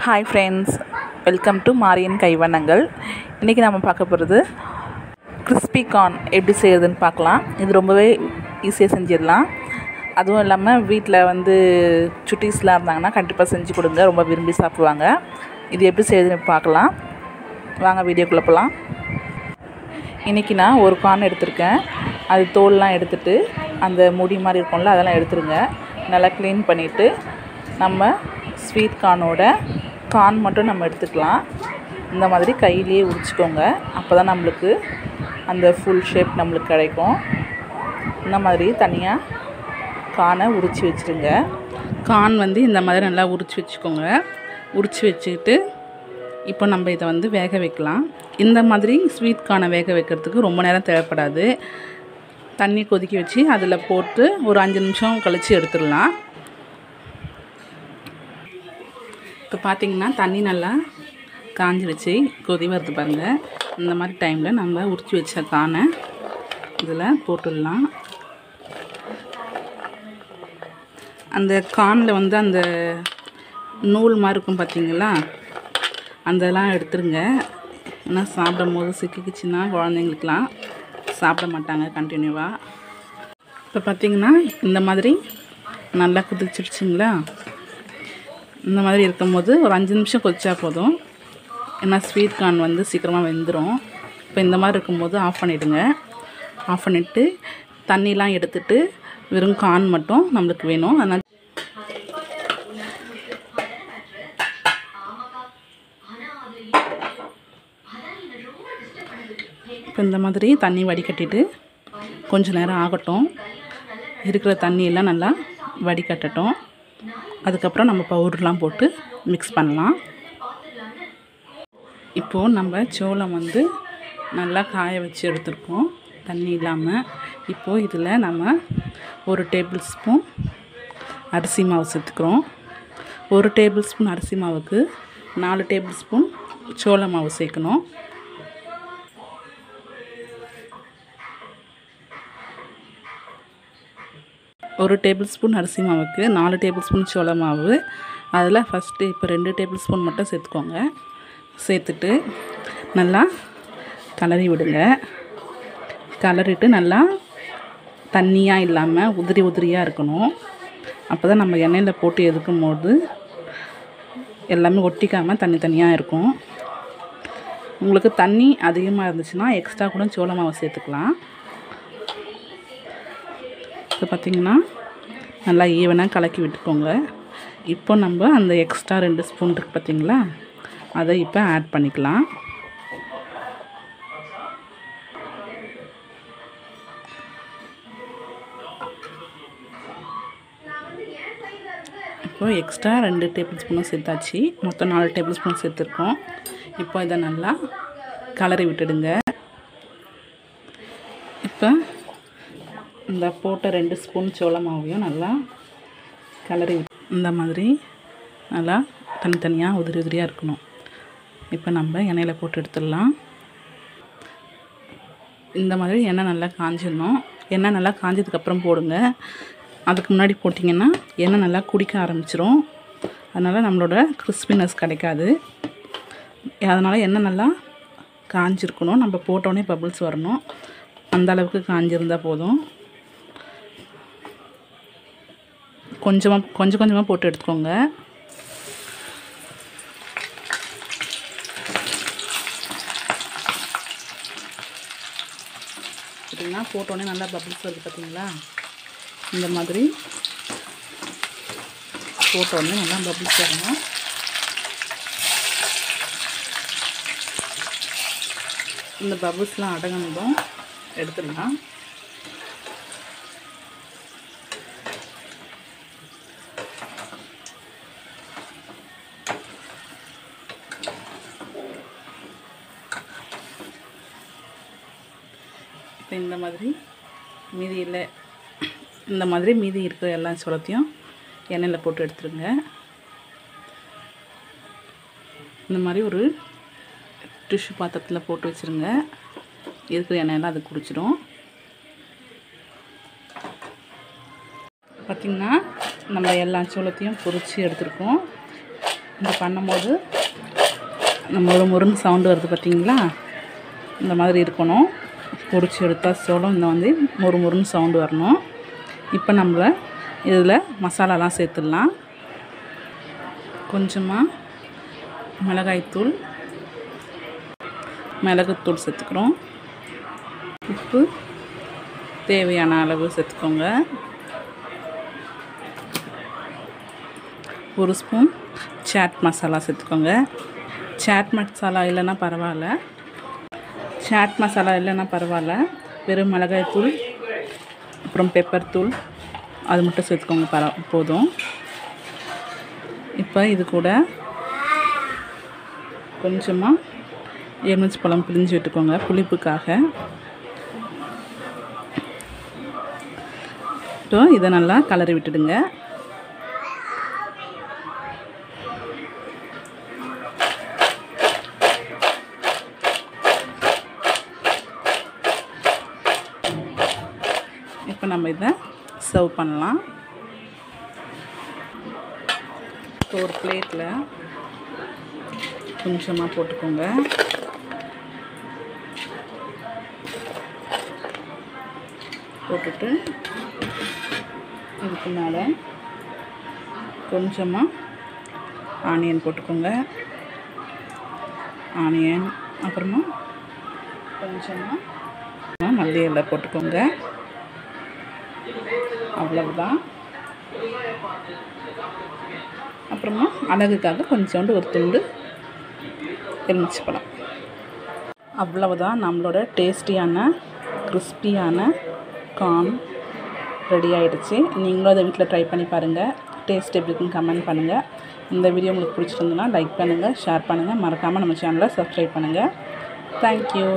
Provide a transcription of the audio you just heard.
Hi friends, welcome to மாரியன் கைவண்ணங்கள். இன்றைக்கி நம்ம பார்க்க போகிறது கிறிஸ்பி கார்ன் எப்படி செய்கிறதுன்னு பார்க்கலாம். இது ரொம்பவே ஈஸியாக செஞ்சிடலாம். அதுவும் இல்லாமல் வீட்டில் சுட்டீஸ்லாம் இருந்தாங்கன்னா கண்டிப்பாக செஞ்சு கொடுங்க, ரொம்ப விரும்பி சாப்பிடுவாங்க. இது எப்படி செய்கிறதுன்னு பார்க்கலாம். வாங்க வீடியோக்குள்ளே போகலாம். இன்றைக்கி நான் ஒரு கார்ன் எடுத்திருக்கேன். அது தோல்லாம் எடுத்துகிட்டு அந்த முடி மாதிரி இருக்கும்ல அதெல்லாம் எடுத்துருங்க. நல்லா க்ளீன் பண்ணிவிட்டு நம்ம ஸ்வீட் கார்னோட கார்ன் மட்டும் நம்ம எடுத்துக்கலாம். இந்த மாதிரி கையிலேயே உரிச்சிக்கோங்க. அப்போ தான் நம்மளுக்கு அந்த ஃபுல் ஷேப் நம்மளுக்கு கிடைக்கும். இந்த மாதிரி தனியாக கார்னை உரித்து வச்சுருங்க. கார்ன் இந்த மாதிரி நல்லா உரித்து வச்சுக்கோங்க. உரித்து வச்சுக்கிட்டு இப்போ நம்ம இதை வேக வைக்கலாம். இந்த மாதிரி ஸ்வீட் கார்னை வேக வைக்கிறதுக்கு ரொம்ப நேரம் தேவைப்படாது. தண்ணி கொதிக்க வச்சு அதில் போட்டு ஒரு 5 நிமிஷம் கழித்து எடுத்துடலாம். இப்போ பார்த்திங்கன்னா தண்ணி நல்லா காஞ்சிடுச்சு, கொதி வருது பாருங்கள். இந்த மாதிரி டைமில் நம்ம உரித்து வச்ச கார்னை இதில் போட்டுடலாம். அந்த கார்னில் அந்த நூல் மாதிரி இருக்கும் பார்த்திங்களா, அதெல்லாம் எடுத்துருங்க. ஏன்னா சாப்பிடும் போது சிக்கிக்குச்சின்னா குழந்தைங்களுக்கெலாம் சாப்பிட மாட்டாங்க கண்டினியூவாக. இப்போ பார்த்திங்கன்னா இந்த மாதிரி நல்லா கொதிச்சிடுச்சிங்களா. இந்த மாதிரி இருக்கும்போது ஒரு 5 நிமிஷம் கொதிச்சா போதும். ஏன்னா ஸ்வீட் கார்ன் சீக்கிரமாக வெந்துடும். இப்போ இந்த மாதிரி இருக்கும்போது ஆஃப் பண்ணிவிடுங்க. ஆஃப் பண்ணிவிட்டு தண்ணிலாம் எடுத்துகிட்டு வெறும் கார்ன் மட்டும் நம்மளுக்கு வேணும். அதனால் இப்போ இந்த மாதிரி தண்ணி வடிகட்டிட்டு கொஞ்சம் நேரம் ஆகட்டும். இருக்கிற தண்ணியெல்லாம் நல்லா வடிகட்டட்டும். அதுக்கப்புறம் நம்ம பவுடர்லாம் போட்டு மிக்ஸ் பண்ணலாம். இப்போது நம்ம சோளம் நல்லா காய வச்சு எடுத்துருக்கோம் தண்ணி இல்லாமல். இப்போது இதில் நம்ம 1 டேபிள் ஸ்பூன் அரிசி மாவு சேர்த்துக்கிறோம். 1 டேபிள் ஸ்பூன் அரிசி மாவுக்கு 4 டேபிள் ஸ்பூன் சோள மாவு சேர்க்கணும். ஒரு டேபிள் ஸ்பூன் அரிசி மாவுக்கு 4 டேபிள் ஸ்பூன் சோள மாவு. அதில் ஃபஸ்ட்டு இப்போ 2 டேபிள் ஸ்பூன் மட்டும் சேர்த்துக்கோங்க. சேர்த்துட்டு நல்லா கிளறி விடுங்க. கிளறிட்டு நல்லா தண்ணியாக இல்லாமல் உதிரியாக இருக்கணும். அப்போ தான் நம்ம எண்ணெயில் போட்டு எதுக்கும் போது எல்லாமே ஒட்டிக்காமல் தனியாக இருக்கும். உங்களுக்கு தண்ணி அதிகமாக இருந்துச்சுன்னா எக்ஸ்ட்ரா கூட சோள மாவு சேர்த்துக்கலாம். இப்போ பார்த்திங்கன்னா நல்லா ஈவனாக கலக்கி விட்டுக்கோங்க. இப்போ நம்ம அந்த எக்ஸ்ட்ரா 2 ஸ்பூன் இருக்குது பார்த்திங்களா, அதை இப்போ ஆட் பண்ணிக்கலாம். இப்போ எக்ஸ்ட்ரா 2 டேபிள் ஸ்பூனும் சேர்த்தாச்சு. மொத்தம் 4 டேபிள் ஸ்பூன் சேர்த்துருக்கோம். இப்போ இதை நல்லா கலரி விட்டுடுங்க. இப்போ இந்த போட்ட 2 ஸ்பூன் சோள மாவையும் நல்லா கிளறி இந்த மாதிரி நல்லா தனியாக உதிரியாக இருக்கணும். இப்போ நம்ம எண்ணெயில் போட்டு எடுத்துடலாம். இந்த மாதிரி எண்ணெய் நல்லா காஞ்சிடணும். எண்ணெய் நல்லா காஞ்சதுக்கப்புறம் போடுங்க. அதுக்கு முன்னாடி போட்டிங்கன்னா எண்ணெய் நல்லா குடிக்க ஆரம்பிச்சிரும். அதனால் நம்மளோட கிறிஸ்பினஸ் கிடைக்காது. அதனால் எண்ணெய் நல்லா காஞ்சிருக்கணும். நம்ம போட்டோடனே பபிள்ஸ் வரணும். அந்த அளவுக்கு காஞ்சிருந்தால் போதும். கொஞ்சமாக போட்டு எடுத்துக்கோங்க. அப்படின்னா போட்டோன்னே நல்லா பபிள்ஸ் வருது பார்த்தீங்களா. இந்த மாதிரி போட்டோன்னே நல்லா பபிள்ஸ் வரணும். இந்த பபிள்ஸ்லாம் அடங்கினதும் எடுத்துடலாம். இப்போ இந்த மாதிரி மீதி இருக்கிற எல்லா சோளத்தையும் எண்ணெயில் போட்டு எடுத்துருங்க. இந்த மாதிரி ஒரு டிஷ்யூ பாத்திரத்தில் போட்டு வச்சுருங்க. இருக்கிற எண்ணெயெல்லாம் அது குடிச்சிடும். பார்த்திங்கன்னா நம்ம எல்லா சோளத்தையும் பொரித்து எடுத்துருக்கோம். இது பண்ணும்போது நம்ம ஒரு முருங்கு சவுண்டு வருது பார்த்திங்களா, இந்த மாதிரி இருக்கணும். பொரிச்சு எடுத்தால் சோளம் இந்த வந்து முருன்னு சவுண்டு வரணும். இப்போ நம்ம இதில் மசாலாலாம் சேர்த்துடலாம். கொஞ்சமாக மிளகாய்த்தூள், மிளகுத்தூள் சேர்த்துக்கிறோம். உப்பு தேவையான அளவு சேர்த்துக்கோங்க. 1 ஸ்பூன் சாட் மசாலா சேர்த்துக்கோங்க. சாட் மசாலா இல்லைன்னா பரவாயில்ல, வெறும் மிளகாய்த்தூள் அப்புறம் பெப்பர் தூள் அது மட்டும் சேர்த்துக்கோங்க, போதும். இப்போ இது கூட கொஞ்சமாக எலுமிச்சை பழம் பிழிஞ்சு விட்டுக்கோங்க புளிப்புக்காக. இப்போ இதை நல்லா கலரி விட்டுடுங்க. இப்போ நம்ம இதை சர்வ் பண்ணலாம். ஒரு பிளேட்டில் கொஞ்சமாக போட்டுக்கோங்க. போட்டுட்டு இதுக்கு மேலே கொஞ்சமாக ஆனியன் போட்டுக்கோங்க. ஆனியன் அப்புறமா கொஞ்சமாக மல்லி இலை போட்டுக்கோங்க. அவ்வளவுதான். அப்புறமா அழகுக்காக கொஞ்சோண்டு ஒரு துண்டு எலுமிச்சை பழம். அவ்வளவுதான். நம்மளோட டேஸ்டியான கிறிஸ்பியான கார்ன் ரெடி ஆகிடுச்சு. நீங்களும் அதை வீட்டில் ட்ரை பண்ணி பாருங்கள். டேஸ்ட் எப்படி இருக்குன்னு கமெண்ட் பண்ணுங்கள். இந்த வீடியோ உங்களுக்கு பிடிச்சிருந்ததுன்னா லைக் பண்ணுங்கள், ஷேர் பண்ணுங்கள். மறக்காமல் நம்ம சேனலை சப்ஸ்கிரைப் பண்ணுங்கள். தேங்க்யூ.